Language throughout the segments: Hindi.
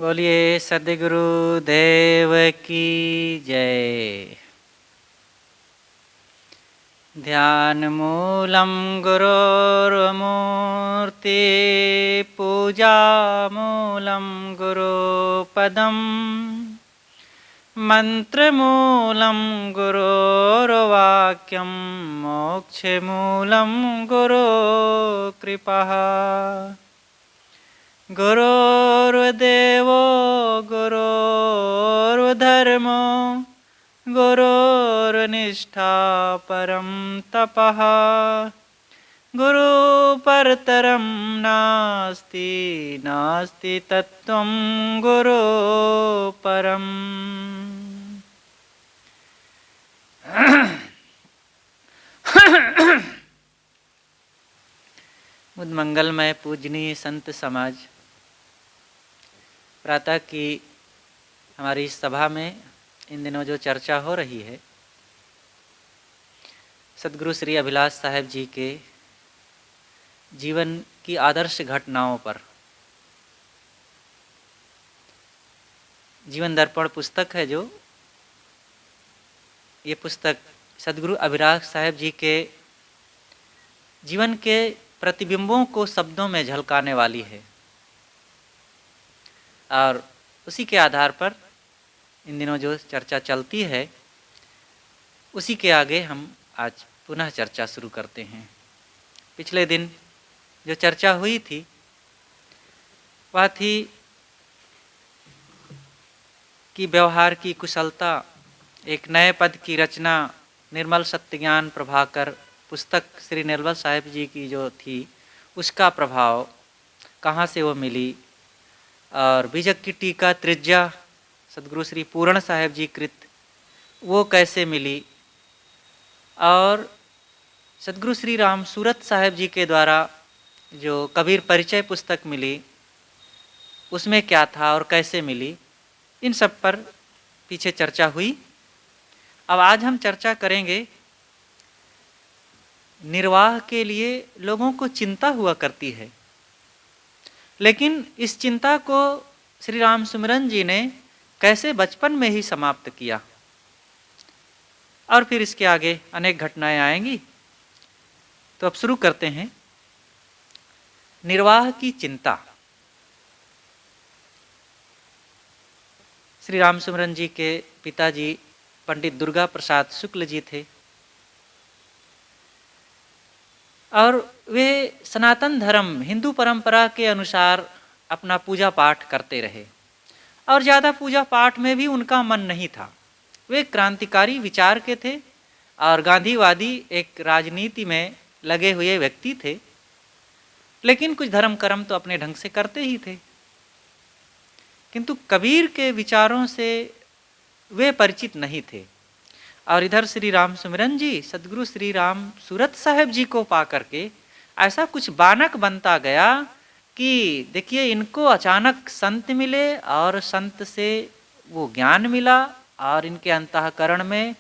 बोलिए सद्गुरु देव की जय। ध्यान मूलम गुरोर्मूर्ति पूजा मूलम गुरुपदम मंत्रमूलं गुरोर्वाक्यं मोक्षमूलं गुरो कृपः। गुरोर्देवो गुरोर्धर्मो गुरोर्निष्ठा परं तपः। गुरु परतरं नास्ति नास्ति तत्त्वं गुरु परम। मुद मंगलमय पूजनीय संत समाज, प्रातः की हमारी इस सभा में इन दिनों जो चर्चा हो रही है सद्गुरु श्री अभिलाष साहेब जी के जीवन की आदर्श घटनाओं पर। जीवन दर्पण पुस्तक है जो ये पुस्तक सद्गुरु अभिलाष साहेब जी के जीवन के प्रतिबिंबों को शब्दों में झलकाने वाली है और उसी के आधार पर इन दिनों जो चर्चा चलती है उसी के आगे हम आज पुनः चर्चा शुरू करते हैं। पिछले दिन जो चर्चा हुई थी वह थी कि व्यवहार की कुशलता, एक नए पद की रचना, निर्मल सत्य ज्ञान प्रभाकर पुस्तक श्री निर्मल साहेब जी की जो थी उसका प्रभाव कहाँ से वो मिली, और बीजक की टीका त्रिज्या सद्गुरु श्री पूर्ण साहेब जी कृत वो कैसे मिली, और सद्गुरु श्री राम सूरत साहेब जी के द्वारा जो कबीर परिचय पुस्तक मिली उसमें क्या था और कैसे मिली, इन सब पर पीछे चर्चा हुई। अब आज हम चर्चा करेंगे निर्वाह के लिए लोगों को चिंता हुआ करती है, लेकिन इस चिंता को श्री राम सुमिरन जी ने कैसे बचपन में ही समाप्त किया, और फिर इसके आगे अनेक घटनाएं आएंगी। तो अब शुरू करते हैं। निर्वाह की चिंता। श्री राम सुमिरन जी के पिताजी पंडित दुर्गा प्रसाद शुक्ल जी थे और वे सनातन धर्म हिंदू परंपरा के अनुसार अपना पूजा पाठ करते रहे और ज़्यादा पूजा पाठ में भी उनका मन नहीं था। वे क्रांतिकारी विचार के थे और गांधीवादी एक राजनीति में लगे हुए व्यक्ति थे, लेकिन कुछ धर्म कर्म तो अपने ढंग से करते ही थे। किंतु कबीर के विचारों से वे परिचित नहीं थे और इधर श्री राम सुमिरन जी सद्गुरु श्री राम सूरत साहेब जी को पा करके ऐसा कुछ बानक बनता गया कि देखिए इनको अचानक संत मिले और संत से वो ज्ञान मिला और इनके अंतःकरण में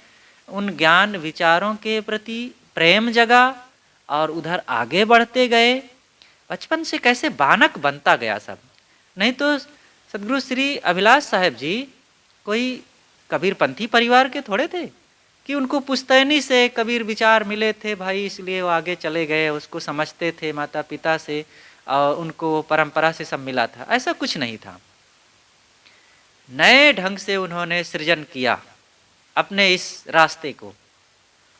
उन ज्ञान विचारों के प्रति प्रेम जगा और उधर आगे बढ़ते गए। बचपन से कैसे बानक बनता गया सब। नहीं तो सद्गुरु श्री अभिलाष साहेब जी कोई कबीरपंथी परिवार के थोड़े थे कि उनको पुश्तैनी से कबीर विचार मिले थे भाई, इसलिए वो आगे चले गए। उसको समझते थे माता पिता से और उनको परंपरा से सब मिला था, ऐसा कुछ नहीं था। नए ढंग से उन्होंने सृजन किया अपने इस रास्ते को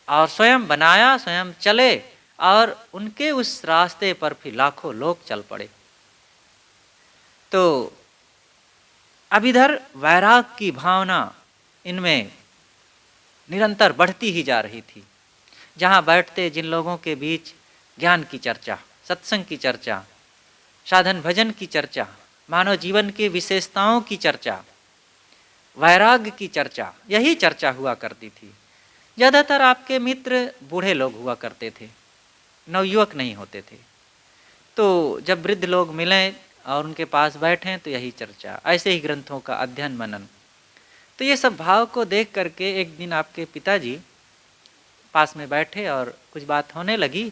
और स्वयं बनाया, स्वयं चले और उनके उस रास्ते पर फिर लाखों लोग चल पड़े। तो अब इधर वैराग की भावना इनमें निरंतर बढ़ती ही जा रही थी। जहाँ बैठते जिन लोगों के बीच ज्ञान की चर्चा, सत्संग की चर्चा, साधन भजन की चर्चा, मानव जीवन के विशेषताओं की चर्चा, वैराग्य की चर्चा, यही चर्चा हुआ करती थी। ज़्यादातर आपके मित्र बूढ़े लोग हुआ करते थे, नवयुवक नहीं होते थे। तो जब वृद्ध लोग मिलें और उनके पास बैठें तो यही चर्चा, ऐसे ही ग्रंथों का अध्ययन मनन। तो ये सब भाव को देख करके एक दिन आपके पिताजी पास में बैठे और कुछ बात होने लगी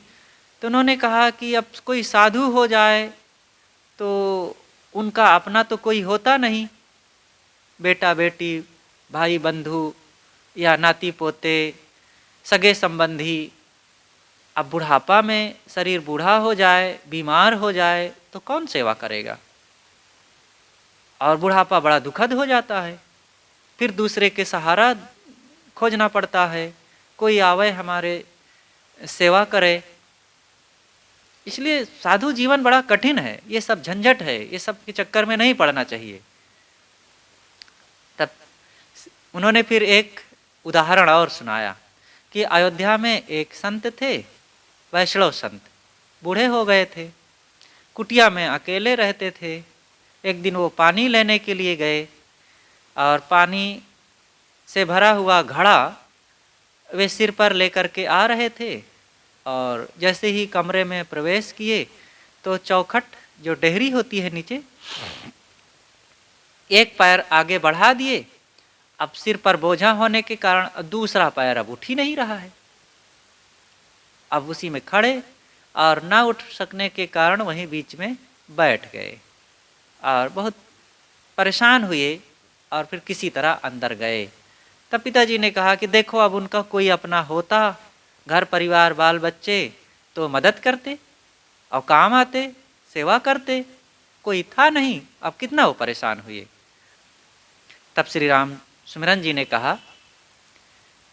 तो उन्होंने कहा कि अब कोई साधु हो जाए तो उनका अपना तो कोई होता नहीं, बेटा बेटी, भाई बंधु या नाती पोते, सगे संबंधी। अब बुढ़ापा में शरीर बूढ़ा हो जाए, बीमार हो जाए तो कौन सेवा करेगा? और बुढ़ापा बड़ा दुखद हो जाता है, फिर दूसरे के सहारा खोजना पड़ता है, कोई आवे हमारे सेवा करे। इसलिए साधु जीवन बड़ा कठिन है, ये सब झंझट है, ये सब के चक्कर में नहीं पड़ना चाहिए। तब उन्होंने फिर एक उदाहरण और सुनाया कि अयोध्या में एक संत थे, वैष्णव संत, बूढ़े हो गए थे, कुटिया में अकेले रहते थे। एक दिन वो पानी लेने के लिए गए और पानी से भरा हुआ घड़ा वे सिर पर लेकर के आ रहे थे, और जैसे ही कमरे में प्रवेश किए तो चौखट जो डेहरी होती है नीचे, एक पैर आगे बढ़ा दिए। अब सिर पर बोझा होने के कारण दूसरा पैर अब उठ ही नहीं रहा है। अब उसी में खड़े और ना उठ सकने के कारण वहीं बीच में बैठ गए और बहुत परेशान हुए और फिर किसी तरह अंदर गए। तब पिताजी ने कहा कि देखो, अब उनका कोई अपना होता, घर परिवार बाल बच्चे, तो मदद करते और काम आते, सेवा करते। कोई था नहीं, अब कितना वो परेशान हुए। तब श्री राम सुमिरन जी ने कहा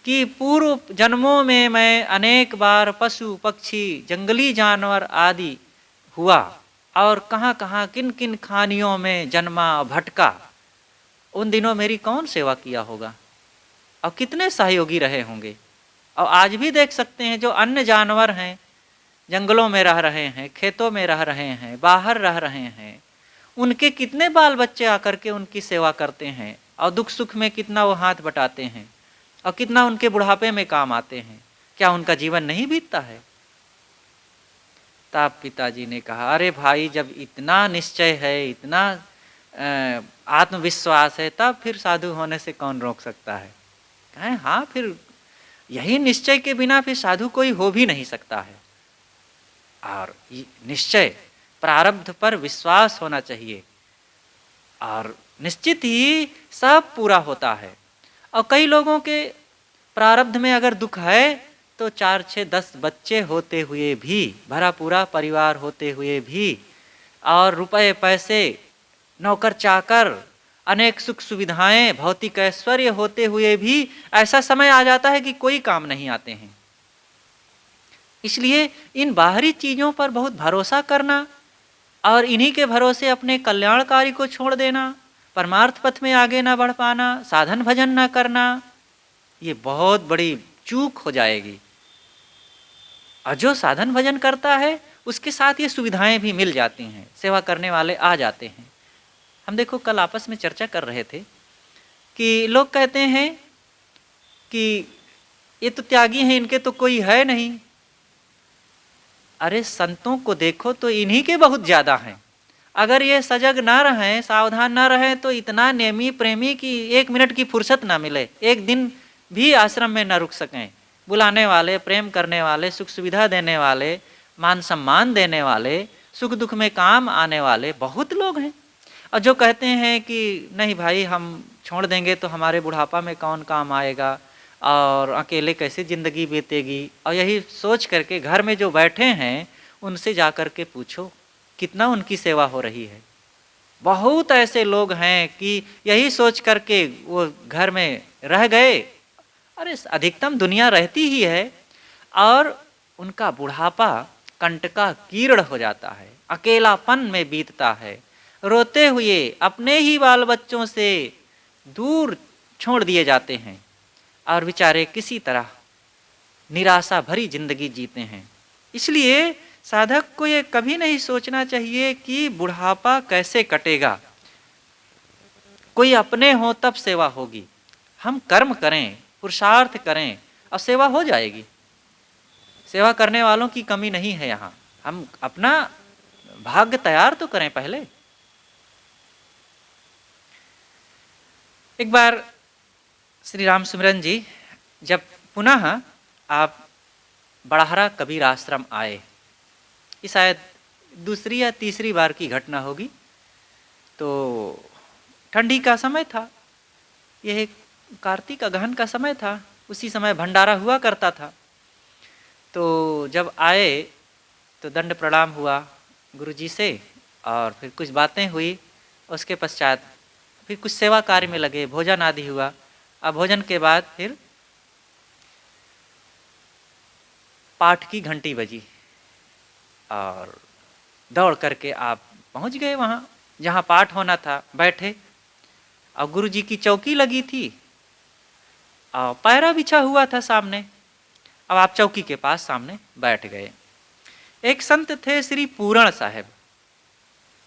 कि पूर्व जन्मों में मैं अनेक बार पशु पक्षी जंगली जानवर आदि हुआ और कहाँ कहाँ किन किन खानियों में जन्मा भटका। उन दिनों मेरी कौन सेवा किया होगा और कितने सहयोगी रहे होंगे। और आज भी देख सकते हैं जो अन्य जानवर हैं, जंगलों में रह रहे हैं, खेतों में रह रहे हैं, बाहर रह रहे हैं, उनके कितने बाल बच्चे आकर के उनकी सेवा करते हैं और दुख सुख में कितना वो हाथ बटाते हैं और कितना उनके बुढ़ापे में काम आते हैं। क्या उनका जीवन नहीं बीतता है? तब पिताजी ने कहा, अरे भाई, जब इतना निश्चय है, इतना आत्मविश्वास है, तब फिर साधु होने से कौन रोक सकता है? कहें हाँ, फिर यही निश्चय के बिना फिर साधु कोई हो भी नहीं सकता है। और निश्चय, प्रारब्ध पर विश्वास होना चाहिए और निश्चित ही सब पूरा होता है। और कई लोगों के प्रारब्ध में अगर दुख है तो 4, 6, 10 बच्चे होते हुए भी, भरा पूरा परिवार होते हुए भी, और रुपए पैसे, नौकर चाकर, अनेक सुख सुविधाएं, भौतिक ऐश्वर्य होते हुए भी ऐसा समय आ जाता है कि कोई काम नहीं आते हैं। इसलिए इन बाहरी चीज़ों पर बहुत भरोसा करना और इन्हीं के भरोसे अपने कल्याणकारी को छोड़ देना, परमार्थ पथ में आगे ना बढ़ पाना, साधन भजन ना करना, ये बहुत बड़ी चूक हो जाएगी। और जो साधन भजन करता है उसके साथ ये सुविधाएं भी मिल जाती हैं, सेवा करने वाले आ जाते हैं। हम देखो, कल आपस में चर्चा कर रहे थे कि लोग कहते हैं कि ये तो त्यागी हैं, इनके तो कोई है नहीं। अरे संतों को देखो तो इन्हीं के बहुत ज़्यादा हैं। अगर ये सजग ना रहें, सावधान ना रहें, तो इतना नेमी प्रेमी कि 1 मिनट की फुर्सत ना मिले, एक दिन भी आश्रम में ना रुक सकें। बुलाने वाले, प्रेम करने वाले, सुख सुविधा देने वाले, मान सम्मान देने वाले, सुख दुख में काम आने वाले बहुत लोग हैं। और जो कहते हैं कि नहीं भाई, हम छोड़ देंगे तो हमारे बुढ़ापा में कौन काम आएगा और अकेले कैसे ज़िंदगी बीतेगी, और यही सोच करके घर में जो बैठे हैं उनसे जा कर के पूछो कितना उनकी सेवा हो रही है। बहुत ऐसे लोग हैं कि यही सोच करके वो घर में रह गए। अरे अधिकतम दुनिया रहती ही है और उनका बुढ़ापा कंटका कीर्ण हो जाता है, अकेलापन में बीतता है, रोते हुए अपने ही बाल बच्चों से दूर छोड़ दिए जाते हैं और बेचारे किसी तरह निराशा भरी जिंदगी जीते हैं। इसलिए साधक को ये कभी नहीं सोचना चाहिए कि बुढ़ापा कैसे कटेगा। कोई अपने हो तब सेवा होगी। हम कर्म करें, पुरुषार्थ करें और सेवा हो जाएगी। सेवा करने वालों की कमी नहीं है यहाँ। हम अपना भाग्य तैयार तो करें पहले। एक बार श्री राम सुमिरन जी जब पुनः आप बड़हरा कबीर आश्रम आए, ये शायद दूसरी या तीसरी बार की घटना होगी। तो ठंडी का समय था, यह कार्तिक अगहन का समय था, उसी समय भंडारा हुआ करता था। तो जब आए तो दंड प्रणाम हुआ गुरुजी से और फिर कुछ बातें हुई। उसके पश्चात फिर कुछ सेवा कार्य में लगे, भोजन आदि हुआ। अब भोजन के बाद फिर पाठ की घंटी बजी और दौड़ करके आप पहुंच गए वहाँ जहाँ पाठ होना था, बैठे। और गुरुजी की चौकी लगी थी और पैरा बिछा हुआ था सामने। अब आप चौकी के पास सामने बैठ गए। एक संत थे श्री पूरण साहब,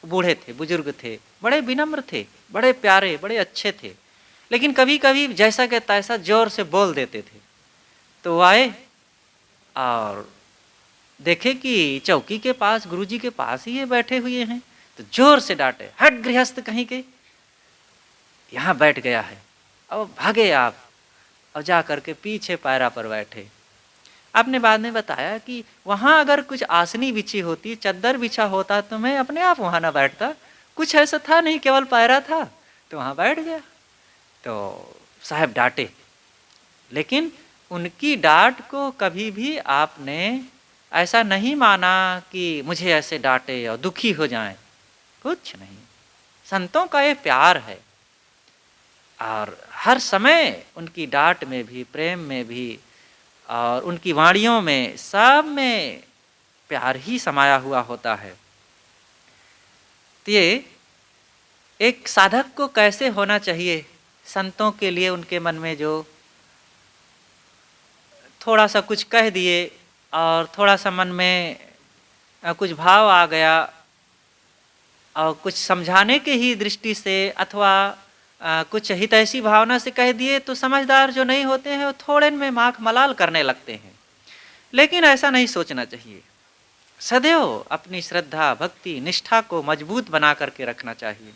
बूढ़े थे, बुजुर्ग थे, बड़े विनम्र थे, बड़े प्यारे, बड़े अच्छे थे, लेकिन कभी कभी जैसा कि तैसा जोर से बोल देते थे। तो वो आए और देखे कि चौकी के पास, गुरुजी के पास ही ये बैठे हुए हैं, तो जोर से डांटे, हट गृहस्थ कहीं के, यहाँ बैठ गया है। अब भागे आप और जा करके पीछे पैरा पर बैठे। आपने बाद में बताया कि वहाँ अगर कुछ आसनी बिछी होती, चद्दर बिछा होता, तो मैं अपने आप वहाँ ना बैठता। कुछ ऐसा था नहीं, केवल पैरा था, तो वहाँ बैठ गया। तो साहब डांटे, लेकिन उनकी डांट को कभी भी आपने ऐसा नहीं माना कि मुझे ऐसे डांटे और दुखी हो जाएं, कुछ नहीं। संतों का ये प्यार है और हर समय उनकी डांट में भी, प्रेम में भी और उनकी वाणियों में, सब में प्यार ही समाया हुआ होता है। तो ये एक साधक को कैसे होना चाहिए, संतों के लिए उनके मन में जो थोड़ा सा कुछ कह दिए और थोड़ा सा मन में कुछ भाव आ गया और कुछ समझाने के ही दृष्टि से अथवा कुछ हितैषी भावना से कह दिए, तो समझदार जो नहीं होते हैं वो थोड़े में माख मलाल करने लगते हैं। लेकिन ऐसा नहीं सोचना चाहिए। सदैव अपनी श्रद्धा, भक्ति, निष्ठा को मजबूत बना करके रखना चाहिए।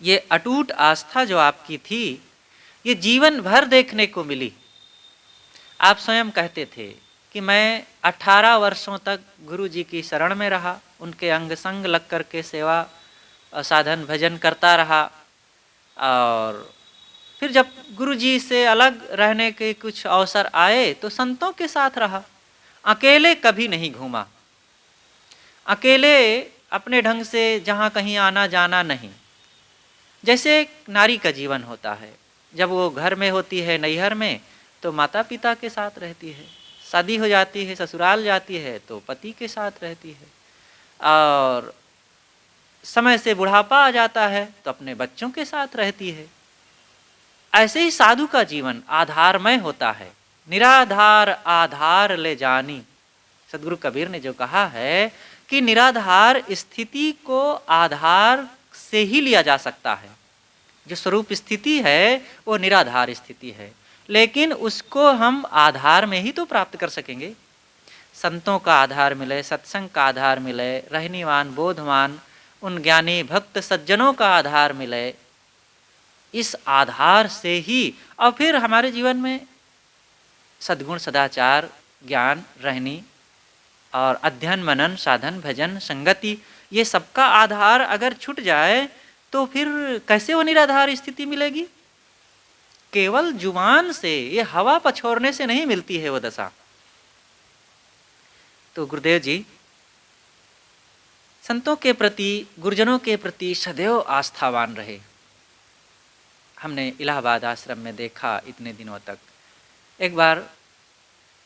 ये अटूट आस्था जो आपकी थी, ये जीवन भर देखने को मिली। आप स्वयं कहते थे कि मैं 18 वर्षों तक गुरु जी की शरण में रहा, उनके अंग संग लग करके सेवा साधन भजन करता रहा। और फिर जब गुरु जी से अलग रहने के कुछ अवसर आए तो संतों के साथ रहा, अकेले कभी नहीं घूमा, अकेले अपने ढंग से जहाँ कहीं आना जाना नहीं। जैसे एक नारी का जीवन होता है, जब वो घर में होती है नैहर में तो माता पिता के साथ रहती है, शादी हो जाती है ससुराल जाती है तो पति के साथ रहती है, और समय से बुढ़ापा आ जाता है तो अपने बच्चों के साथ रहती है। ऐसे ही साधु का जीवन आधारमय होता है। निराधार आधार ले जानी, सदगुरु कबीर ने जो कहा है कि निराधार स्थिति को आधार से ही लिया जा सकता है। जो स्वरूप स्थिति है वो निराधार स्थिति है, लेकिन उसको हम आधार में ही तो प्राप्त कर सकेंगे। संतों का आधार मिले, सत्संग का आधार मिले, रहनीवान बोधवान उन ज्ञानी भक्त सज्जनों का आधार मिले, इस आधार से ही और फिर हमारे जीवन में सद्गुण, सदाचार, ज्ञान, रहनी और अध्ययन, मनन, साधन, भजन, संगति, ये सबका आधार अगर छूट जाए तो फिर कैसे वो निराधार स्थिति मिलेगी। केवल जुबान से, ये हवा पछोड़ने से नहीं मिलती है वो दशा। तो गुरुदेव जी संतों के प्रति, गुरुजनों के प्रति सदैव आस्थावान रहे। हमने इलाहाबाद आश्रम में देखा इतने दिनों तक। एक बार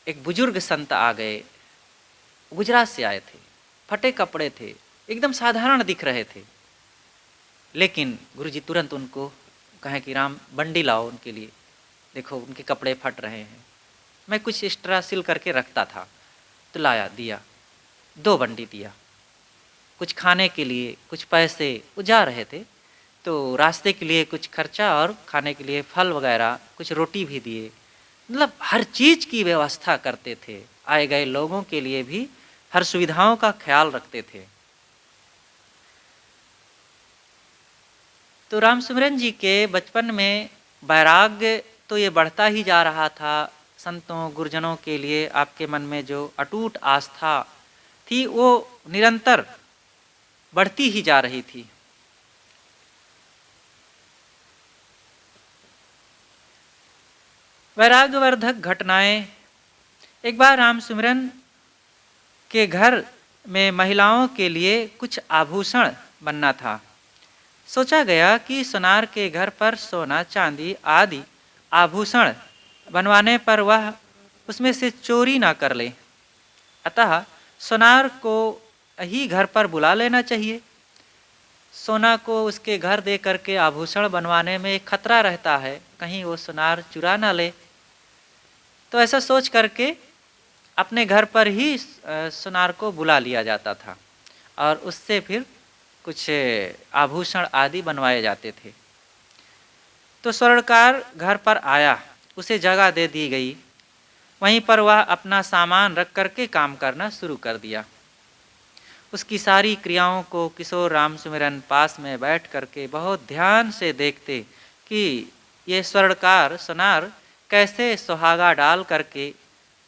एक बुजुर्ग संत आ गए, गुजरात से आए थे, फटे कपड़े थे, एकदम साधारण दिख रहे थे, लेकिन गुरुजी तुरंत उनको कहें कि राम बंडी लाओ उनके लिए, देखो उनके कपड़े फट रहे हैं। मैं कुछ एक्स्ट्रा सिल करके रखता था तो लाया, दिया, 2 बंडी दिया। कुछ खाने के लिए कुछ पैसे, वो जा रहे थे तो रास्ते के लिए कुछ खर्चा और खाने के लिए फल वगैरह, कुछ रोटी भी दिए। मतलब हर चीज़ की व्यवस्था करते थे, आए गए लोगों के लिए भी हर सुविधाओं का ख्याल रखते थे। तो राम सिमरन जी के बचपन में वैराग्य तो ये बढ़ता ही जा रहा था। संतों गुरुजनों के लिए आपके मन में जो अटूट आस्था थी वो निरंतर बढ़ती ही जा रही थी। वैराग्यवर्धक घटनाएं। एक बार राम सुमिरन के घर में महिलाओं के लिए कुछ आभूषण बनना था। सोचा गया कि सोनार के घर पर सोना चांदी आदि आभूषण बनवाने पर वह उसमें से चोरी ना कर ले, अतः सोनार को ही घर पर बुला लेना चाहिए। सोना को उसके घर दे करके आभूषण बनवाने में एक खतरा रहता है, कहीं वो सोनार चुरा ना ले। तो ऐसा सोच करके अपने घर पर ही सोनार को बुला लिया जाता था और उससे फिर कुछ आभूषण आदि बनवाए जाते थे। तो स्वर्णकार घर पर आया, उसे जगह दे दी गई, वहीं पर वह अपना सामान रख करके काम करना शुरू कर दिया। उसकी सारी क्रियाओं को किशोर राम सुमिरन पास में बैठ करके बहुत ध्यान से देखते कि ये स्वर्णकार सोनार कैसे सुहागा डाल करके,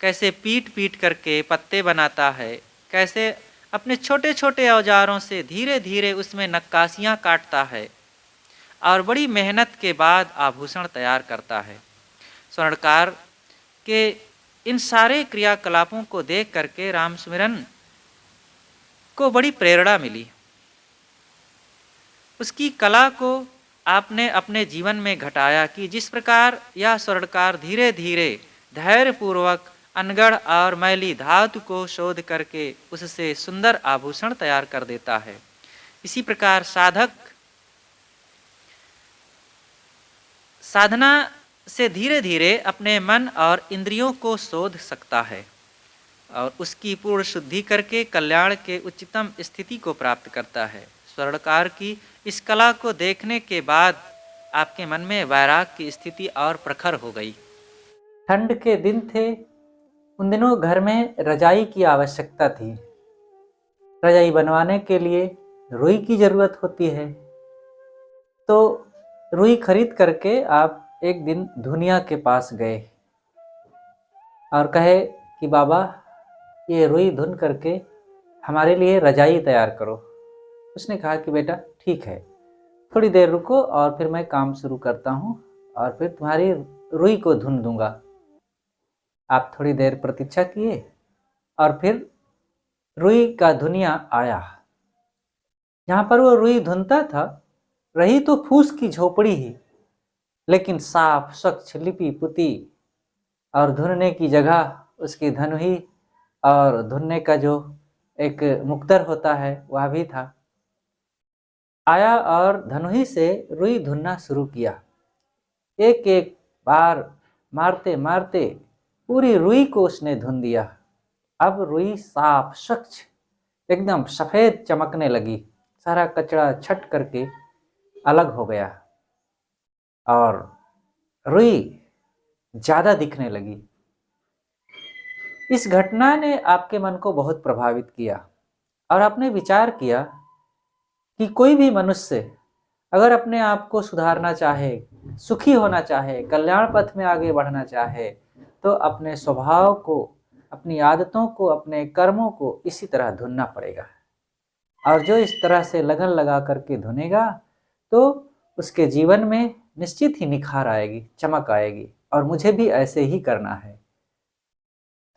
कैसे पीट पीट करके पत्ते बनाता है, कैसे अपने छोटे छोटे औजारों से धीरे धीरे उसमें नक्काशियाँ काटता है और बड़ी मेहनत के बाद आभूषण तैयार करता है। स्वर्णकार के इन सारे क्रियाकलापों को देख करके राम सुमिरन को बड़ी प्रेरणा मिली। उसकी कला को आपने अपने जीवन में घटाया कि जिस प्रकार यह स्वर्णकार धीरे धीरे धैर्यपूर्वक अनगढ़ और मैली धातु को शोध करके उससे सुंदर आभूषण तैयार कर देता है, इसी प्रकार साधक साधना से धीरे धीरे अपने मन और इंद्रियों को शोध सकता है और उसकी पूर्ण शुद्धि करके कल्याण के उच्चतम स्थिति को प्राप्त करता है। स्वर्णकार की इस कला को देखने के बाद आपके मन में वैराग की स्थिति और प्रखर हो गई। ठंड के दिन थे, उन दिनों घर में रजाई की आवश्यकता थी। रजाई बनवाने के लिए रुई की जरूरत होती है। तो रुई खरीद करके आप एक दिन धुनिया के पास गए और कहे कि बाबा ये रुई धुन करके हमारे लिए रजाई तैयार करो। उसने कहा कि बेटा ठीक है, थोड़ी देर रुको और फिर मैं काम शुरू करता हूँ और फिर तुम्हारी रुई को धुन दूंगा। आप थोड़ी देर प्रतीक्षा किए और फिर रुई का धुनिया आया। जहाँ पर वो रुई धुनता था, रही तो फूस की झोपड़ी ही, लेकिन साफ स्वच्छ लिपि पुती और धुनने की जगह उसकी धनुही और धुनने का जो एक मुक्तर होता है वह भी था। आया और धनुही से रुई धुनना शुरू किया। एक एक बार मारते मारते पूरी रुई को उसने धुन दिया। अब रुई साफ स्वच्छ एकदम सफेद चमकने लगी, सारा कचरा छट करके अलग हो गया और रुई ज्यादा दिखने लगी। इस घटना ने आपके मन को बहुत प्रभावित किया और आपने विचार किया कि कोई भी मनुष्य अगर अपने आप को सुधारना चाहे, सुखी होना चाहे, कल्याण पथ में आगे बढ़ना चाहे, तो अपने स्वभाव को, अपनी आदतों को, अपने कर्मों को इसी तरह धुनना पड़ेगा। और जो इस तरह से लगन लगा करके धुनेगा तो उसके जीवन में निश्चित ही निखार आएगी, चमक आएगी। और मुझे भी ऐसे ही करना है।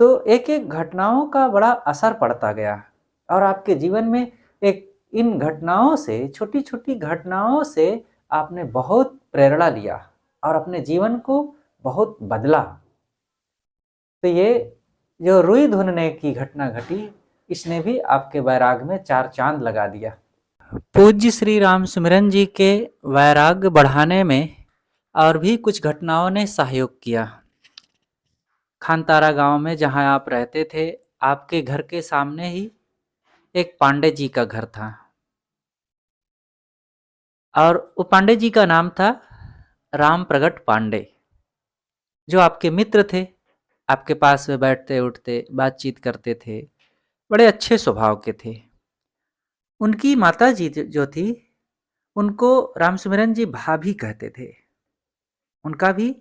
तो एक एक घटनाओं का बड़ा असर पड़ता गया और आपके जीवन में एक इन घटनाओं से, छोटी छोटी घटनाओं से आपने बहुत प्रेरणा लिया और अपने जीवन को बहुत बदला। तो ये जो रुई धुनने की घटना घटी, इसने भी आपके वैराग में चार चांद लगा दिया। पूज्य श्री राम सुमिरन जी के वैराग्य बढ़ाने में और भी कुछ घटनाओं ने सहयोग किया। खानतारा गांव में जहां आप रहते थे, आपके घर के सामने ही एक पांडे जी का घर था और वो पांडे जी का नाम था राम प्रगट पांडे, जो आपके मित्र थे। आपके पास में बैठते उठते बातचीत करते थे, बड़े अच्छे स्वभाव के थे। उनकी माता जी जो थी, उनको राम सुमिरन जी भाभी कहते थे। उनका भी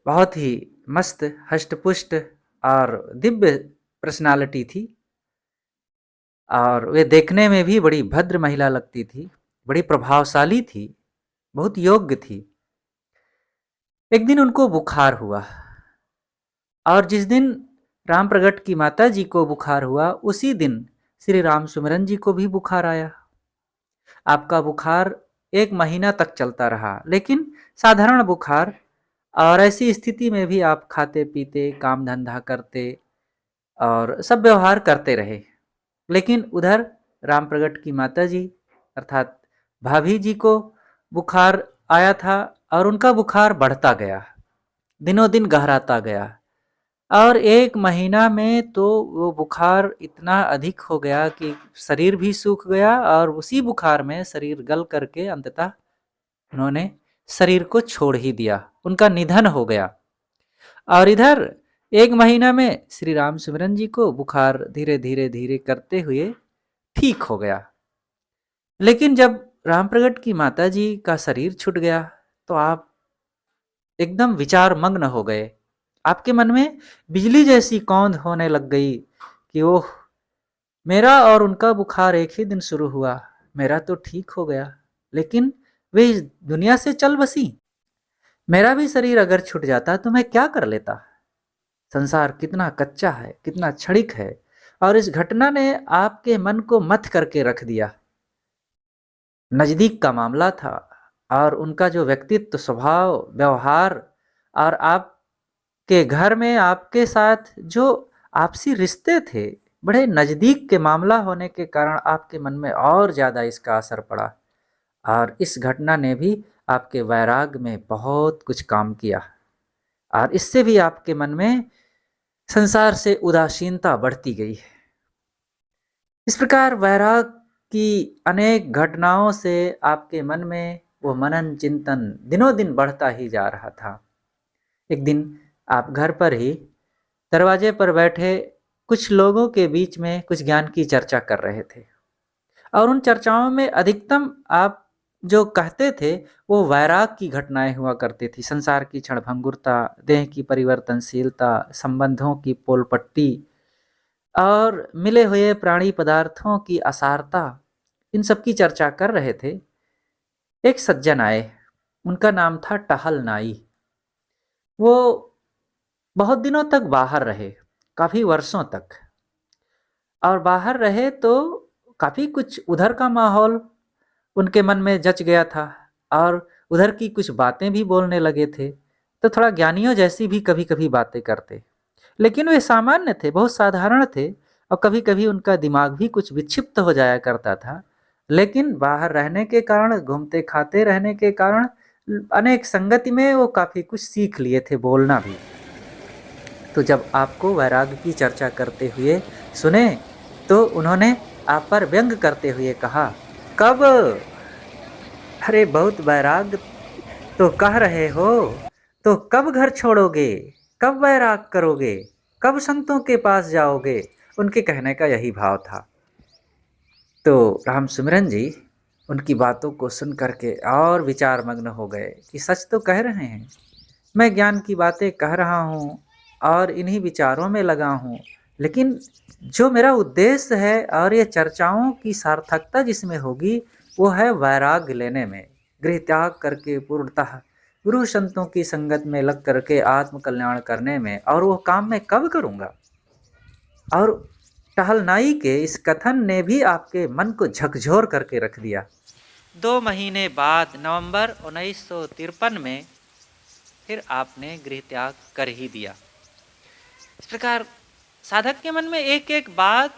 बहुत ही मस्त हष्टपुष्ट और दिव्य पर्सनालिटी थी और वे देखने में भी बड़ी भद्र महिला लगती थी, बड़ी प्रभावशाली थी, बहुत योग्य थी। एक दिन उनको बुखार हुआ और जिस दिन राम प्रगट की माता जी को बुखार हुआ उसी दिन श्री राम सुमिरन जी को भी बुखार आया। आपका बुखार 1 महीना तक चलता रहा, लेकिन साधारण बुखार, और ऐसी स्थिति में भी आप खाते पीते, काम धंधा करते और सब व्यवहार करते रहे। लेकिन उधर राम प्रगट की माता जी अर्थात भाभी जी को बुखार आया था और उनका बुखार बढ़ता गया, दिनों दिन गहराता गया और 1 महीना में तो वो बुखार इतना अधिक हो गया कि शरीर भी सूख गया और उसी बुखार में शरीर गल करके अंततः उन्होंने शरीर को छोड़ ही दिया, उनका निधन हो गया। और इधर 1 महीना में श्री राम सिमरन जी को बुखार धीरे धीरे धीरे करते हुए ठीक हो गया। लेकिन जब राम प्रगट की माता जी का शरीर छूट गया तो आप एकदम विचार मग्न हो गए। आपके मन में बिजली जैसी कौंध होने लग गई कि ओह, मेरा और उनका बुखार एक ही दिन शुरू हुआ, मेरा तो ठीक हो गया, लेकिन वे इस दुनिया से चल बसी। मेरा भी शरीर अगर छूट जाता तो मैं क्या कर लेता। संसार कितना कच्चा है, कितना क्षणिक है, और इस घटना ने आपके मन को मथ करके रख दिया। नजदीक का मामला था और उनका जो व्यक्तित्व, स्वभाव, व्यवहार और आपके घर में आपके साथ जो आपसी रिश्ते थे, बड़े नजदीक के मामला होने के कारण आपके मन में और ज़्यादा इसका असर पड़ा और इस घटना ने भी आपके वैराग में बहुत कुछ काम किया और इससे भी आपके मन में संसार से उदासीनता बढ़ती गई। इस प्रकार वैराग की अनेक घटनाओं से आपके मन में वो मनन चिंतन दिनों दिन बढ़ता ही जा रहा था। एक दिन आप घर पर ही दरवाजे पर बैठे कुछ लोगों के बीच में कुछ ज्ञान की चर्चा कर रहे थे और उन चर्चाओं में अधिकतम आप जो कहते थे वो वैराग की घटनाएं हुआ करती थी। संसार की क्षणभंगुरता, देह की परिवर्तनशीलता, संबंधों की पोलपट्टी और मिले हुए प्राणी पदार्थों की असारता, इन सब की चर्चा कर रहे थे। एक सज्जन आए, उनका नाम था टहल नाई। वो बहुत दिनों तक बाहर रहे, काफ़ी वर्षों तक, और बाहर रहे तो काफ़ी कुछ उधर का माहौल उनके मन में जच गया था और उधर की कुछ बातें भी बोलने लगे थे। तो थोड़ा ज्ञानियों जैसी भी कभी कभी बातें करते, लेकिन वे सामान्य थे, बहुत साधारण थे और कभी कभी उनका दिमाग भी कुछ विक्षिप्त हो जाया करता था। लेकिन बाहर रहने के कारण, घूमते खाते रहने के कारण, अनेक संगति में वो काफ़ी कुछ सीख लिए थे, बोलना भी। तो जब आपको वैराग्य की चर्चा करते हुए सुने तो उन्होंने आप पर व्यंग करते हुए कहा, कब? अरे बहुत वैराग्य तो कह रहे हो, तो कब घर छोड़ोगे, कब वैराग करोगे, कब संतों के पास जाओगे? उनके कहने का यही भाव था। तो राम सिमरन जी उनकी बातों को सुन करके और विचार मग्न हो गए कि सच तो कह रहे हैं, मैं ज्ञान की बातें कह रहा हूँ और इन्हीं विचारों में लगा हूँ, लेकिन जो मेरा उद्देश्य है और ये चर्चाओं की सार्थकता जिसमें होगी वो है वैराग्य लेने में, गृह त्याग करके पूर्णतः गुरु संतों की संगत में लग करके आत्म कल्याण करने में, और वो काम मैं कब करूँगा? और टहलनाई के इस कथन ने भी आपके मन को झकझोर करके रख दिया। 2 महीने बाद नवंबर 1953 में फिर आपने गृह त्याग कर ही दिया। इस प्रकार साधक के मन में एक एक बात,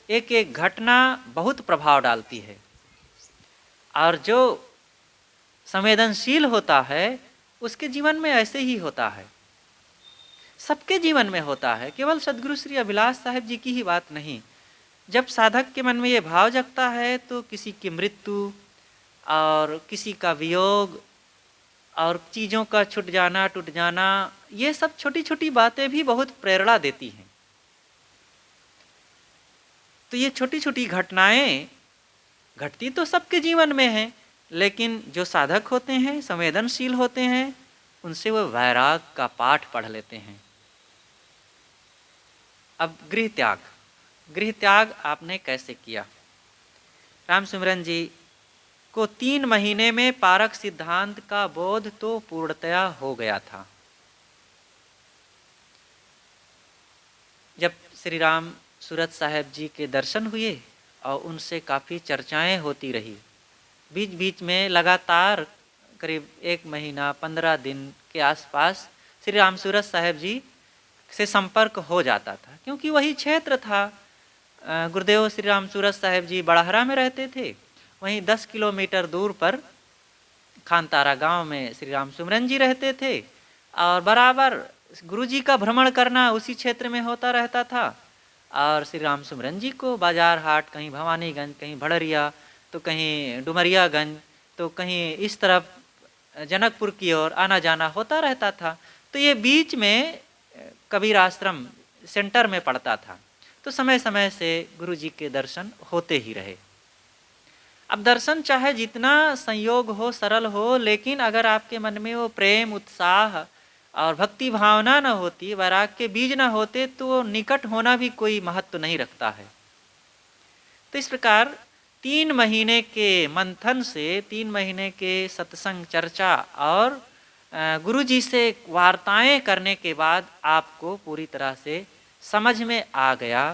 एक एक घटना बहुत प्रभाव डालती है और जो संवेदनशील होता है उसके जीवन में ऐसे ही होता है, सबके जीवन में होता है, केवल सदगुरु श्री अभिलाष साहिब जी की ही बात नहीं। जब साधक के मन में ये भाव जगता है तो किसी की मृत्यु और किसी का वियोग और चीज़ों का छूट जाना, टूट जाना, ये सब छोटी छोटी बातें भी बहुत प्रेरणा देती हैं। तो ये छोटी छोटी घटनाएं घटती तो सबके जीवन में हैं, लेकिन जो साधक होते हैं, संवेदनशील होते हैं, उनसे वो वैराग का पाठ पढ़ लेते हैं। अब गृह त्याग, गृह त्याग आपने कैसे किया? राम सिमरन जी को 3 महीने में पारक सिद्धांत का बोध तो पूर्णतया हो गया था। जब श्री राम सूरत साहेब जी के दर्शन हुए और उनसे काफ़ी चर्चाएं होती रही, बीच बीच में लगातार करीब 1 महीना 15 दिन के आसपास श्री राम सूरत साहेब जी से संपर्क हो जाता था, क्योंकि वही क्षेत्र था। गुरुदेव श्री राम सूरत साहेब जी बड़हरा में रहते थे, वहीं 10 किलोमीटर दूर पर खानतारा गांव में श्री राम सिमरन जी रहते थे और बराबर गुरुजी का भ्रमण करना उसी क्षेत्र में होता रहता था। और श्री राम सिमरन जी को बाजार हाट, कहीं भवानीगंज, कहीं भड़रिया, तो कहीं डुमरियागंज, तो कहीं इस तरफ जनकपुर की ओर आना जाना होता रहता था। तो ये बीच में कबीर आश्रम सेंटर में पड़ता था, तो समय समय से गुरुजी के दर्शन होते ही रहे। अब दर्शन चाहे जितना संयोग हो, सरल हो, लेकिन अगर आपके मन में वो प्रेम, उत्साह और भक्ति भावना न होती, वैराग के बीज न होते, तो निकट होना भी कोई महत्व नहीं रखता है। तो इस प्रकार 3 महीने के मंथन से, 3 महीने के सत्संग चर्चा और गुरुजी से वार्ताएं करने के बाद आपको पूरी तरह से समझ में आ गया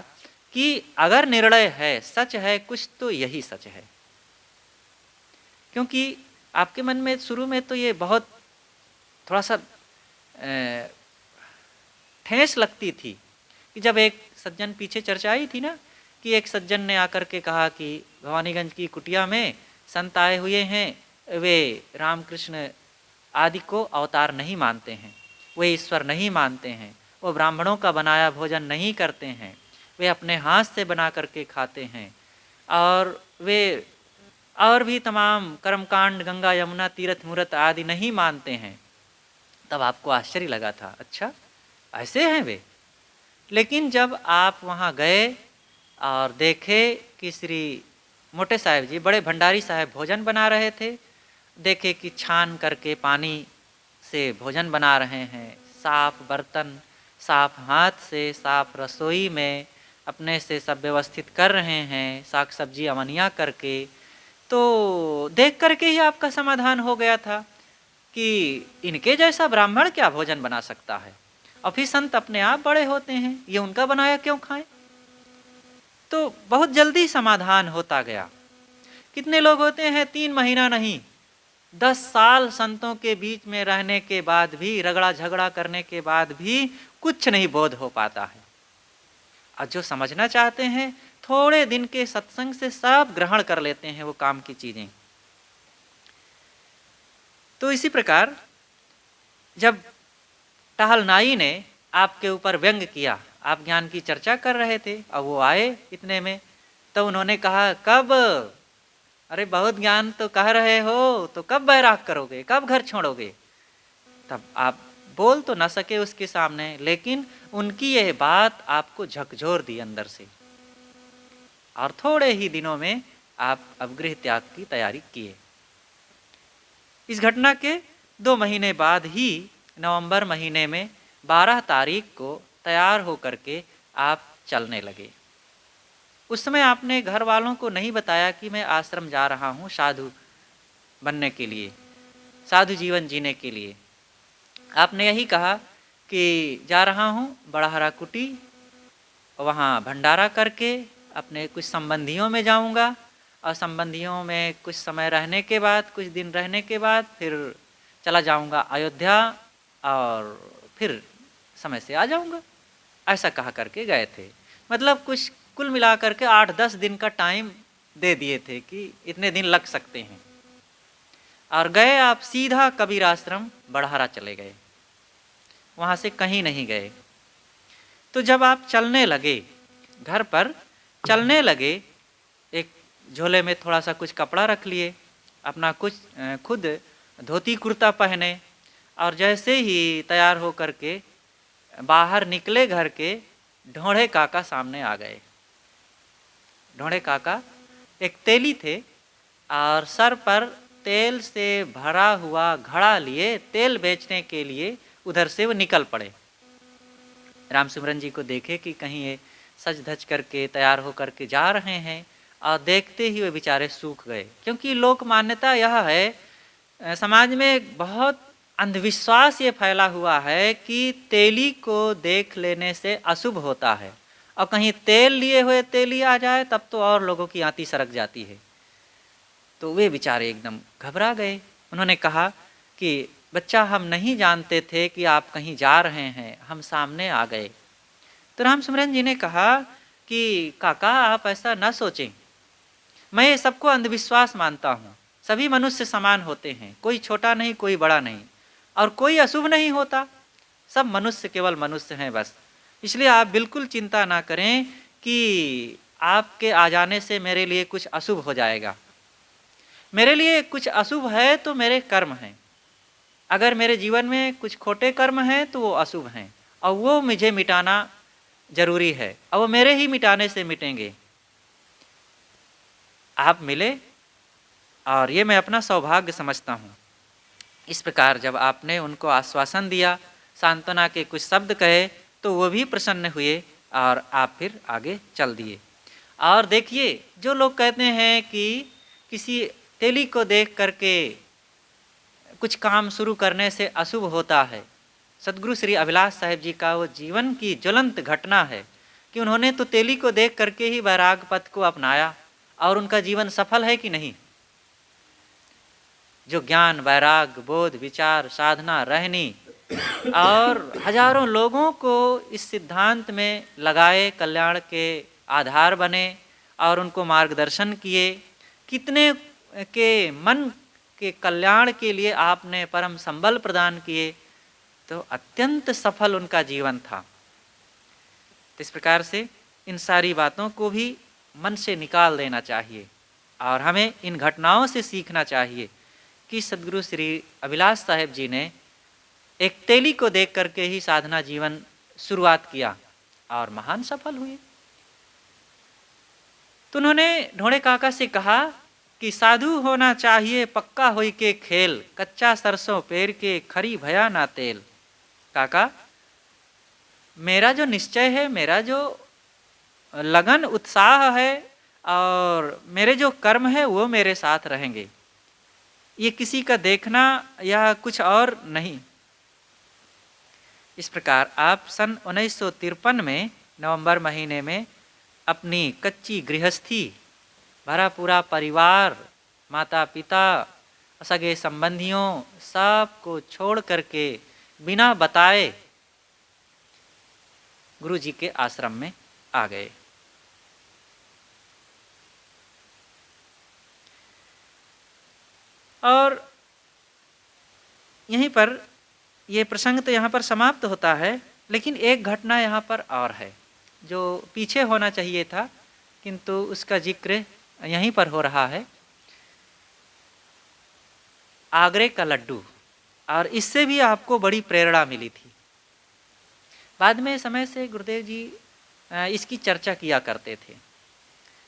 कि अगर निर्णय है, सच है कुछ, तो यही सच है। क्योंकि आपके मन में शुरू में तो ये बहुत थोड़ा सा ठेस लगती थी कि जब एक सज्जन, पीछे चर्चा आई थी ना कि एक सज्जन ने आकर के कहा कि भवानीगंज की कुटिया में संत आए हुए हैं, वे रामकृष्ण आदि को अवतार नहीं मानते हैं, वे ईश्वर नहीं मानते हैं, वो ब्राह्मणों का बनाया भोजन नहीं करते हैं, वे अपने हाथ से बना करके खाते हैं, और वे और भी तमाम कर्मकांड, गंगा यमुना तीर्थ मूर्त आदि नहीं मानते हैं। तब आपको आश्चर्य लगा था, अच्छा ऐसे हैं वे। लेकिन जब आप वहाँ गए और देखे कि श्री मोटे साहेब जी, बड़े भंडारी साहब भोजन बना रहे थे, देखे कि छान करके पानी से भोजन बना रहे हैं, साफ बर्तन, साफ हाथ से, साफ रसोई में अपने से सब व्यवस्थित कर रहे हैं, साग सब्जी अमनिया करके, तो देख करके ही आपका समाधान हो गया था कि इनके जैसा ब्राह्मण क्या भोजन बना सकता है, और फिर संत अपने आप बड़े होते हैं, ये उनका बनाया क्यों खाएं। तो बहुत जल्दी समाधान होता गया। कितने लोग होते हैं 3 महीना नहीं, 10 साल संतों के बीच में रहने के बाद भी, रगड़ा झगड़ा करने के बाद भी कुछ नहीं बोध हो पाता है। और जो समझना चाहते हैं, थोड़े दिन के सत्संग से सब ग्रहण कर लेते हैं वो काम की चीजें। तो इसी प्रकार जब टहलनाई ने आपके ऊपर व्यंग किया, आप ज्ञान की चर्चा कर रहे थे और वो आए इतने में, तो उन्होंने कहा कब, अरे बहुत ज्ञान तो कह रहे हो, तो कब बैराग करोगे, कब घर छोड़ोगे। तब आप बोल तो ना सके उसके सामने, लेकिन उनकी यह बात आपको झकझोर दी अंदर से, और थोड़े ही दिनों में आप अब गृह त्याग की तैयारी किए। इस घटना के 2 महीने बाद ही नवंबर महीने में 12 तारीख को तैयार होकर के आप चलने लगे। उस समय आपने घर वालों को नहीं बताया कि मैं आश्रम जा रहा हूँ साधु बनने के लिए, साधु जीवन जीने के लिए। आपने यही कहा कि जा रहा हूँ बड़हरा कुटी, वहाँ भंडारा करके अपने कुछ संबंधियों में जाऊँगा, और संबंधियों में कुछ समय रहने के बाद, कुछ दिन रहने के बाद फिर चला जाऊँगा अयोध्या, और फिर समय से आ जाऊँगा। ऐसा कहा करके गए थे। मतलब कुछ कुल मिला करके 8-10 दिन का टाइम दे दिए थे कि इतने दिन लग सकते हैं। और गए आप सीधा कबीर आश्रम बड़हरा चले गए, वहाँ से कहीं नहीं गए। तो जब आप चलने लगे, घर पर चलने लगे, एक झोले में थोड़ा सा कुछ कपड़ा रख लिए, अपना कुछ खुद धोती कुर्ता पहने, और जैसे ही तैयार हो करके बाहर निकले घर के, ढोंढे काका सामने आ गए। ढोंढे काका एक तेली थे और सर पर तेल से भरा हुआ घड़ा लिए तेल बेचने के लिए उधर से वो निकल पड़े। राम सिमरन जी को देखे कि कहीं ये सज धज करके तैयार होकर के जा रहे हैं और देखते ही वे बेचारे सूख गए। क्योंकि लोक मान्यता यह है, समाज में बहुत अंधविश्वास ये फैला हुआ है कि तेली को देख लेने से अशुभ होता है, और कहीं तेल लिए हुए तेली आ जाए तब तो और लोगों की आंती सरक जाती है। तो वे बेचारे एकदम घबरा गए। उन्होंने कहा कि बच्चा, हम नहीं जानते थे कि आप कहीं जा रहे हैं, हम सामने आ गए। तो रामसिमरन जी ने कहा कि काका, आप ऐसा न सोचें, मैं ये सबको अंधविश्वास मानता हूँ। सभी मनुष्य समान होते हैं, कोई छोटा नहीं कोई बड़ा नहीं, और कोई अशुभ नहीं होता। सब मनुष्य केवल मनुष्य हैं बस। इसलिए आप बिल्कुल चिंता ना करें कि आपके आ जाने से मेरे लिए कुछ अशुभ हो जाएगा। मेरे लिए कुछ अशुभ है तो मेरे कर्म हैं। अगर मेरे जीवन में कुछ खोटे कर्म हैं तो वो अशुभ हैं, और वो मुझे मिटाना जरूरी है, और वो मेरे ही मिटाने से मिटेंगे। आप मिले और ये मैं अपना सौभाग्य समझता हूँ। इस प्रकार जब आपने उनको आश्वासन दिया, सांत्वना के कुछ शब्द कहे, तो वो भी प्रसन्न हुए और आप फिर आगे चल दिए। और देखिए, जो लोग कहते हैं कि किसी तेली को देख करके कुछ काम शुरू करने से अशुभ होता है, सदगुरु श्री अभिलाष साहिब जी का वो जीवन की ज्वलंत घटना है कि उन्होंने तो तेली को देख करके ही वैराग पथ को अपनाया, और उनका जीवन सफल है कि नहीं। जो ज्ञान, वैराग, बोध, विचार, साधना, रहनी और हजारों लोगों को इस सिद्धांत में लगाए, कल्याण के आधार बने और उनको मार्गदर्शन किए, कितने के मन के कल्याण के लिए आपने परम संबल प्रदान किए, तो अत्यंत सफल उनका जीवन था। इस प्रकार से इन सारी बातों को भी मन से निकाल देना चाहिए, और हमें इन घटनाओं से सीखना चाहिए कि सदगुरु श्री अभिलाष साहिब जी ने एक तेली को देख करके ही साधना जीवन शुरुआत किया और महान सफल हुए। तो उन्होंने ढोड़े काका से कहा कि साधु होना चाहिए पक्का होई के खेल, कच्चा सरसों पेर के खरी भया ना तेल। काका, मेरा जो निश्चय है, मेरा जो लगन उत्साह है और मेरे जो कर्म है वो मेरे साथ रहेंगे, ये किसी का देखना या कुछ और नहीं। इस प्रकार आप सन 1953 में नवंबर महीने में अपनी कच्ची गृहस्थी, भरा पूरा परिवार, माता पिता, सगे संबंधियों सबको छोड़ करके बिना बताए गुरु जी के आश्रम में आ गए। और यहीं पर ये प्रसंग तो यहाँ पर समाप्त होता है, लेकिन एक घटना यहाँ पर और है जो पीछे होना चाहिए था, किंतु उसका जिक्र यहीं पर हो रहा है। आगरे का लड्डू, और इससे भी आपको बड़ी प्रेरणा मिली थी। बाद में समय से गुरुदेव जी इसकी चर्चा किया करते थे।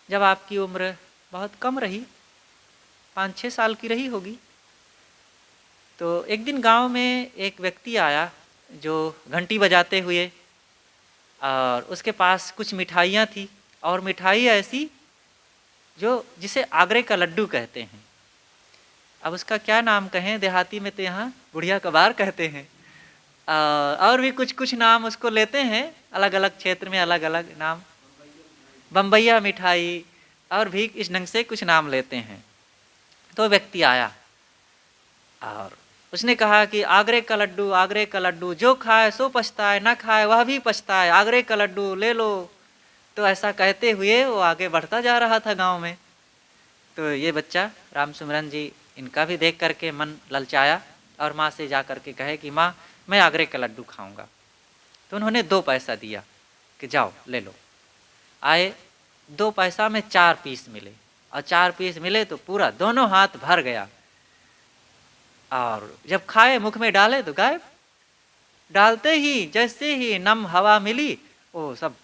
जब आपकी उम्र बहुत कम रही, 5-6 साल की रही होगी, तो एक दिन गांव में एक व्यक्ति आया जो घंटी बजाते हुए, और उसके पास कुछ मिठाइयाँ थी, और मिठाई ऐसी जो जिसे आगरे का लड्डू कहते हैं। अब उसका क्या नाम कहें, देहाती में तो यहाँ बुढ़िया कबार कहते हैं, और भी कुछ कुछ नाम उसको लेते हैं, अलग अलग क्षेत्र में अलग अलग नाम, बम्बैया मिठाई और भी इस ढंग से कुछ नाम लेते हैं। तो व्यक्ति आया और उसने कहा कि आगरे का लड्डू, जो खाए सो पछताए, ना खाए वह भी पछताए, आगरे का लड्डू ले लो। तो ऐसा कहते हुए वो आगे बढ़ता जा रहा था गांव में। तो ये बच्चा रामसिमरन जी, इनका भी देख करके मन ललचाया और माँ से जा करके कहे कि माँ, मैं आगरे का लड्डू खाऊंगा। तो उन्होंने 2 पैसा दिया कि जाओ ले लो। आए, 2 पैसा में 4 पीस मिले, और 4 पीस मिले तो पूरा दोनों हाथ भर गया, और जब खाए मुख में डाले तो गायब। डालते ही जैसे ही नम हवा मिली वो सब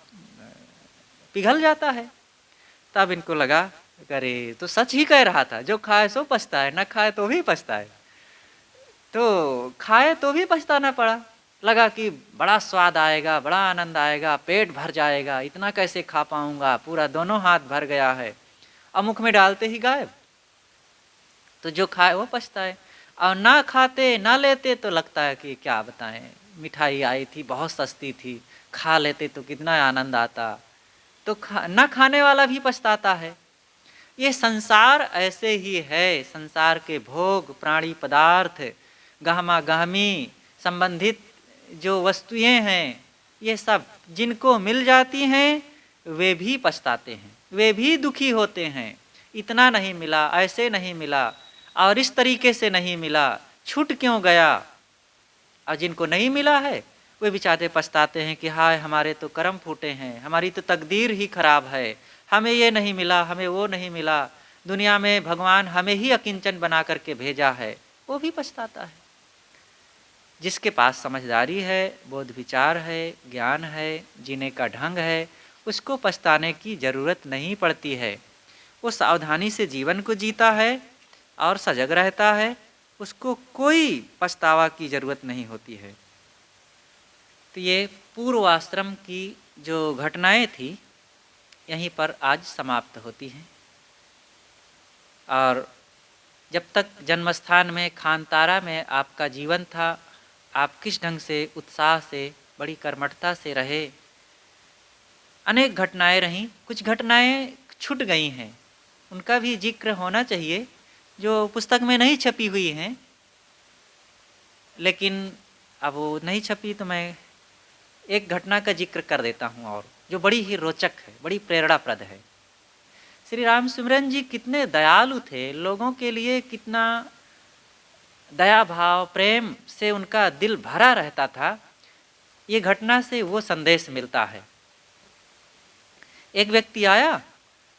पिघल जाता है। तब इनको लगा, अरे तो सच ही कह रहा था, जो खाए सो पछताए, न खाए तो भी पछताए। तो खाए तो भी पछताना पड़ा, लगा कि बड़ा स्वाद आएगा, बड़ा आनंद आएगा, पेट भर जाएगा, इतना कैसे खा पाऊंगा, पूरा दोनों हाथ भर गया है। और मुख में डालते ही गायब। तो जो खाए वो पछताए, और ना खाते ना लेते तो लगता है कि क्या बताएं, मिठाई आई थी बहुत सस्ती थी, खा लेते तो कितना आनंद आता। तो ना खाने वाला भी पछताता है। ये संसार ऐसे ही है। संसार के भोग, प्राणी पदार्थ, गहमा गहमी संबंधित जो वस्तुएं हैं, ये सब जिनको मिल जाती हैं वे भी पछताते हैं, वे भी दुखी होते हैं। इतना नहीं मिला, ऐसे नहीं मिला, और इस तरीके से नहीं मिला, छूट क्यों गया। और जिनको नहीं मिला है वे बेचारे पछताते हैं कि हाय हमारे तो कर्म फूटे हैं, हमारी तो तकदीर ही खराब है, हमें ये नहीं मिला, हमें वो नहीं मिला, दुनिया में भगवान हमें ही अकिंचन बना करके भेजा है। वो भी पछताता है। जिसके पास समझदारी है, बोध विचार है, ज्ञान है, जीने का ढंग है, उसको पछताने की ज़रूरत नहीं पड़ती है। वो सावधानी से जीवन को जीता है और सजग रहता है, उसको कोई पछतावा की ज़रूरत नहीं होती है। तो ये पूर्व आश्रम की जो घटनाएं थी यहीं पर आज समाप्त होती हैं। और जब तक जन्मस्थान में खानतारा में आपका जीवन था, आप किस ढंग से उत्साह से, बड़ी कर्मठता से रहे। अनेक घटनाएं रहीं, कुछ घटनाएं छूट गई हैं, उनका भी जिक्र होना चाहिए जो पुस्तक में नहीं छपी हुई हैं। लेकिन अब वो नहीं छपी तो मैं एक घटना का जिक्र कर देता हूँ, और जो बड़ी ही रोचक है, बड़ी प्रेरणाप्रद है। श्री राम सिमरन जी कितने दयालु थे, लोगों के लिए कितना दया भाव प्रेम से उनका दिल भरा रहता था। ये घटना से वो संदेश मिलता है। एक व्यक्ति आया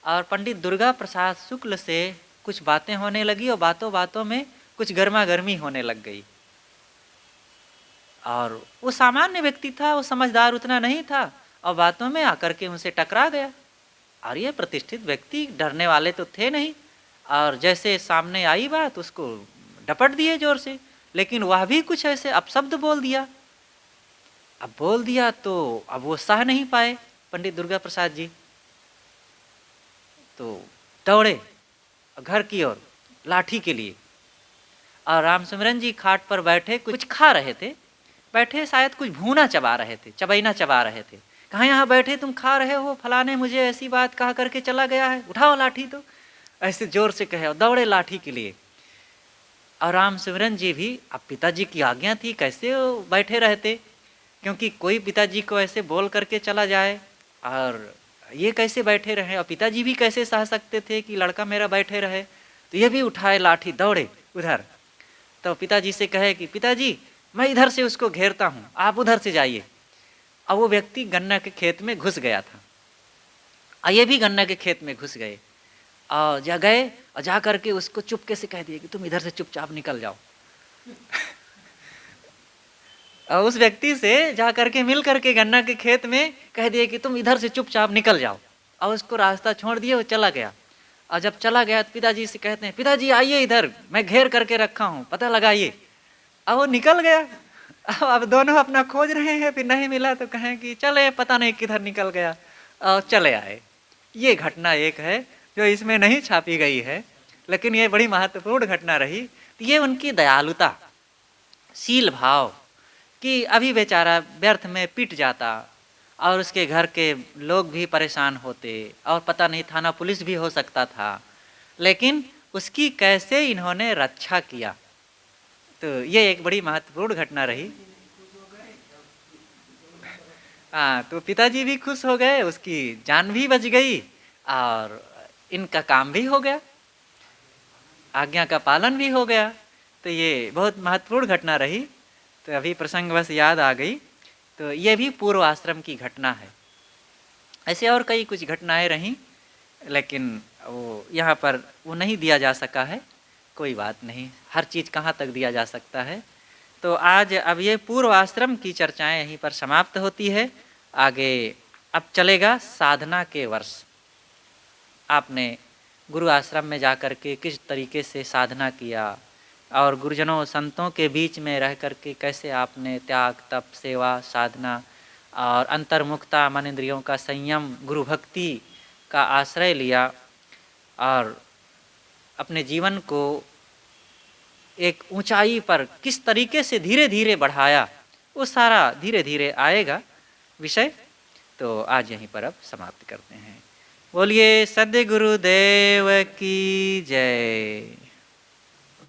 और पंडित दुर्गा प्रसाद शुक्ल से कुछ बातें होने लगी, और बातों बातों में कुछ गर्मा गर्मी होने लग गई। और वो सामान्य व्यक्ति था, वो समझदार उतना नहीं था, और बातों में आकर के उनसे टकरा गया। और ये प्रतिष्ठित व्यक्ति, डरने वाले तो थे नहीं, और जैसे सामने आई बात उसको डपट दिए जोर से। लेकिन वह भी कुछ ऐसे अपशब्द बोल दिया। अब बोल दिया तो अब वो सह नहीं पाए पंडित दुर्गा प्रसाद जी, तो दौड़े घर की ओर लाठी के लिए। और रामसिमरन जी खाट पर बैठे कुछ खा रहे थे, बैठे शायद कुछ भूना चबा रहे थे, चबैना चबा रहे थे। कहाँ यहाँ बैठे तुम खा रहे हो, फलाने मुझे ऐसी बात कहा करके चला गया है, उठाओ लाठी। तो ऐसे जोर से कहे और दौड़े लाठी के लिए। और रामसिमरन जी भी, अब पिताजी की आज्ञा थी, कैसे वो बैठे रहते, क्योंकि कोई पिताजी को ऐसे बोल करके चला जाए और ये कैसे बैठे रहे, और पिताजी भी कैसे सह सकते थे कि लड़का मेरा बैठे रहे। तो ये भी उठाए लाठी, दौड़े उधर। तो पिताजी से कहे कि पिताजी मैं इधर से उसको घेरता हूँ, आप उधर से जाइए। और वो व्यक्ति गन्ना के खेत में घुस गया था, और ये भी गन्ना के खेत में घुस गए, और जा गए और जा करके उसको चुपके से कह दिए कि तुम इधर से चुपचाप निकल जाओ। और उस व्यक्ति से जा करके मिल करके गन्ना के खेत में कह दिए कि तुम इधर से चुपचाप निकल जाओ, और उसको रास्ता छोड़ दिए, वो चला गया। और जब चला गया तो पिताजी से कहते हैं पिताजी आइए इधर, मैं घेर करके रखा हूँ, पता लगाइए। अब वो निकल गया। अब दोनों अपना खोज रहे हैं, फिर नहीं मिला तो कहें कि चले पता नहीं किधर निकल गया, और चले आए। ये घटना एक है जो इसमें नहीं छापी गई है, लेकिन ये बड़ी महत्वपूर्ण घटना रही। ये उनकी दयालुता, शील भाव, कि अभी बेचारा व्यर्थ में पिट जाता और उसके घर के लोग भी परेशान होते, और पता नहीं थाना पुलिस भी हो सकता था, लेकिन उसकी कैसे इन्होंने रक्षा किया। तो ये एक बड़ी महत्वपूर्ण घटना रही। हाँ, तो पिताजी भी खुश हो गए, उसकी जान भी बच गई, और इनका काम भी हो गया, आज्ञा का पालन भी हो गया। तो ये बहुत महत्वपूर्ण घटना रही। तो अभी प्रसंगवश याद आ गई। तो ये भी पूर्व आश्रम की घटना है। ऐसे और कई कुछ घटनाएं रहीं, लेकिन वो यहाँ पर वो नहीं दिया जा सका है। कोई बात नहीं, हर चीज़ कहाँ तक दिया जा सकता है। तो आज अब ये पूर्व आश्रम की चर्चाएं यहीं पर समाप्त होती है। आगे अब चलेगा साधना के वर्ष। आपने गुरु आश्रम में जाकर के किस तरीके से साधना किया, और गुरुजनों संतों के बीच में रह करके कैसे आपने त्याग, तप, सेवा, साधना और अंतर्मुखता, मन इंद्रियों का संयम, गुरु भक्ति का आश्रय लिया और अपने जीवन को एक ऊंचाई पर किस तरीके से धीरे धीरे बढ़ाया, वो सारा धीरे धीरे आएगा विषय। तो आज यहीं पर अब समाप्त करते हैं। बोलिए सद्गुरुदेव की जय।